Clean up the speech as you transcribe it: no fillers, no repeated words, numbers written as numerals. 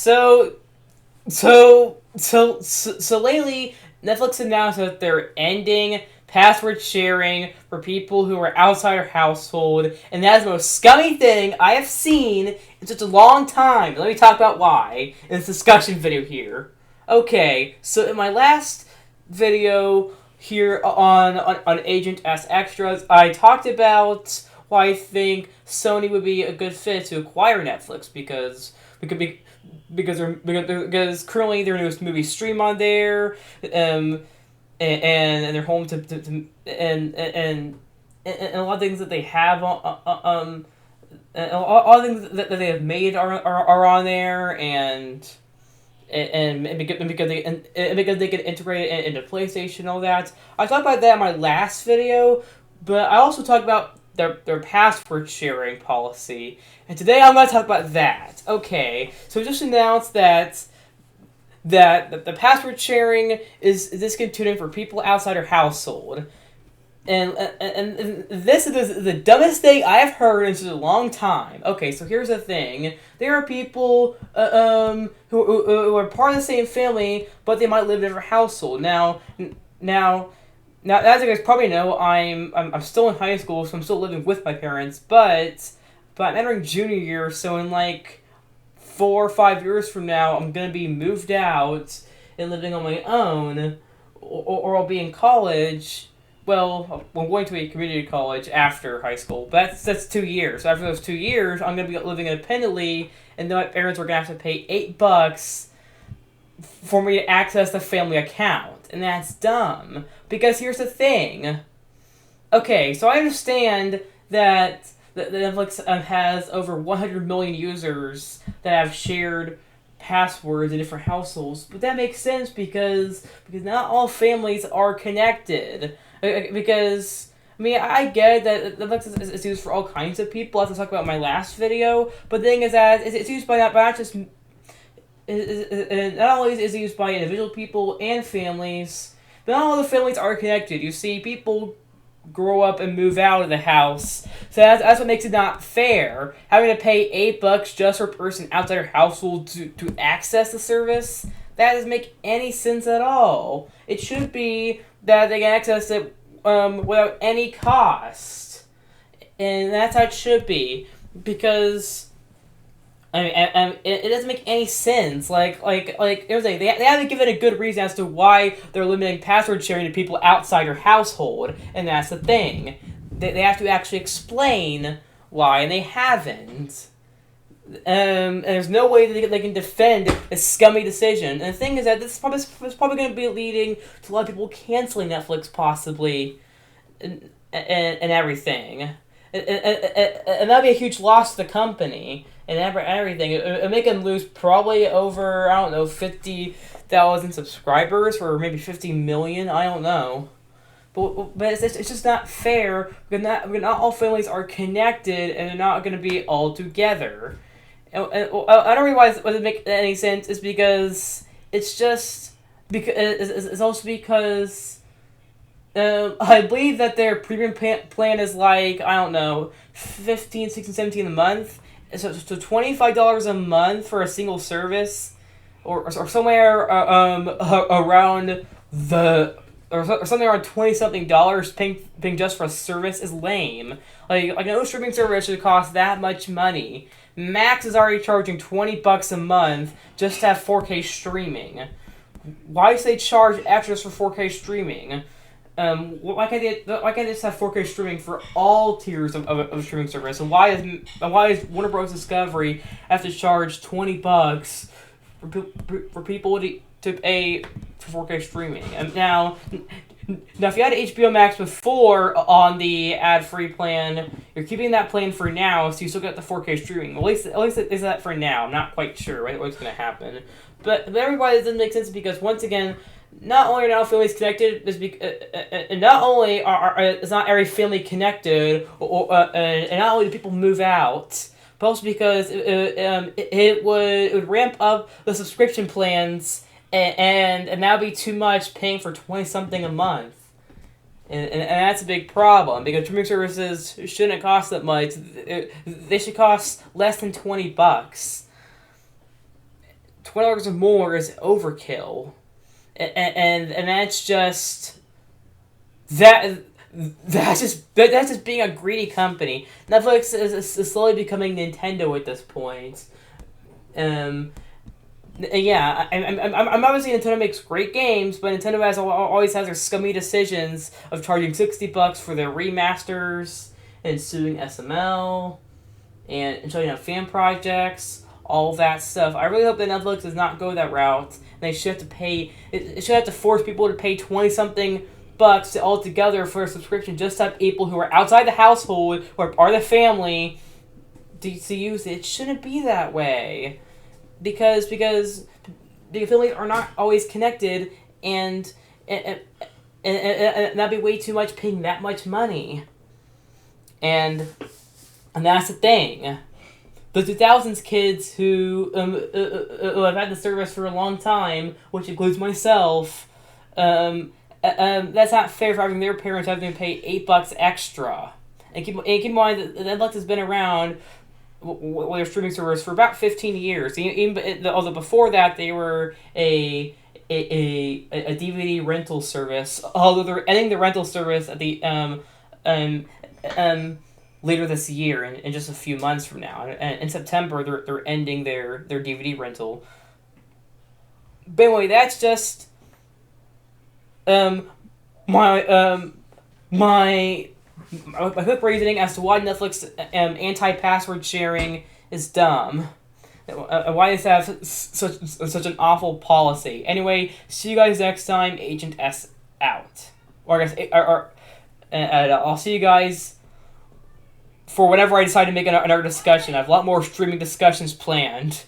So lately, Netflix announced that they're ending password sharing for people who are outside our household, and that is the most scummy thing I have seen in such a long time. Let me talk about why in this discussion video here. Okay, so in my last video here on Agent S Extras, I talked about why I think Sony would be a good fit to acquire Netflix because currently their newest movies stream on there, and they're home to and a lot of things that they have and all the things that they have made are on there, and because they can integrate it into PlayStation and all that. I talked about that in my last video, but I also talked about their password sharing policy, and today I'm going to talk about that. Okay, so just announced that the password sharing is discontinued for people outside our household. And this is the dumbest thing I have heard in such a long time. Okay, so here's the thing: there are people who are part of the same family, but they might live in a different household. Now, as you guys probably know, I'm still in high school, so I'm still living with my parents. But I'm entering junior year, so in like 4 or 5 years from now, I'm gonna be moved out and living on my own, or I'll be in college. Well, I'm going to a community college after high school, but that's 2 years. So after those 2 years, I'm going to be living independently, and then my parents are going to have to pay $8 for me to access the family account. And that's dumb. Because here's the thing. Okay, so I understand that Netflix has over 100 million users that have shared passwords in different households, but that makes sense because not all families are connected. Because, I mean, I get that Netflix is used for all kinds of people, as I talked about in my last video, but the thing is that it's used by not just... Not only is it used by individual people and families, but not all the families are connected. You see, people grow up and move out of the house, so that's what makes it not fair. Having to pay $8 just for a person outside your household to access the service, that doesn't make any sense at all. It should be that they can access it without any cost, and that's how it should be. Because I mean, it doesn't make any sense. Like everything, they haven't given a good reason as to why they're limiting password sharing to people outside your household, and that's the thing. They have to actually explain why, and they haven't. And there's no way that they can defend a scummy decision. And the thing is that this is probably going to be leading to a lot of people canceling Netflix, possibly, and everything. And that'd be a huge loss to the company and everything. It'd make them lose probably over, I don't know, 50,000 subscribers, or maybe 50 million. I don't know. But it's just not fair because not all families are connected, and they're not going to be all together. And I don't realize why it doesn't make any sense is because it's just because it's also because I believe that their premium plan is like, I don't know, 15, 16, 17 a month. So $25 a month for a single service, or somewhere around the. Or something around $20-something paying just for a service is lame. Like no streaming service should cost that much money. Max is already charging $20 a month just to have 4K streaming. Why should they charge extras for 4K streaming? Why can't they just have 4K streaming for all tiers of streaming service? And why is Warner Bros. Discovery have to charge $20 for people to pay for 4K streaming? And now if you had HBO Max before on the ad-free plan, you're keeping that plan for now, so you still get the 4K streaming. At least is that for now. I'm not quite sure what's going to happen. But everybody, doesn't make sense because, once again, not only are not all families connected, and not only is not every family connected, and not only do people move out, but also because it would ramp up the subscription plans. And that would be too much, paying for 20-something a month. And that's a big problem, because streaming services shouldn't cost that much. They should cost less than $20. $20 or more is overkill, and that's just that. That's just being a greedy company. Netflix is slowly becoming Nintendo at this point. Yeah, I'm obviously Nintendo makes great games, but Nintendo always has their scummy decisions of charging $60 for their remasters and suing SML and shutting down fan projects, all that stuff. I really hope that Netflix does not go that route. And they should have to pay. It should have to force people to pay 20-something bucks altogether for a subscription just to have people who are outside the household, who are part of the family, to use it. It shouldn't be that way. Because the families are not always connected, and that'd be way too much paying that much money. And that's the thing. The 2000s kids who have had the service for a long time, which includes myself, that's not fair for having their parents having to pay $8 extra. And keep in mind that Netflix has been around with their streaming service for about 15 years. Although before that they were a DVD rental service. Although they're ending the rental service at the later this year, in just a few months from now. And in September they're ending their DVD rental. But anyway, that's just my quick reasoning as to why Netflix anti-password sharing is dumb. Why does it have such an awful policy? Anyway, see you guys next time. Agent S out. Or I guess, I'll see you guys for whenever I decide to make another discussion. I have a lot more streaming discussions planned.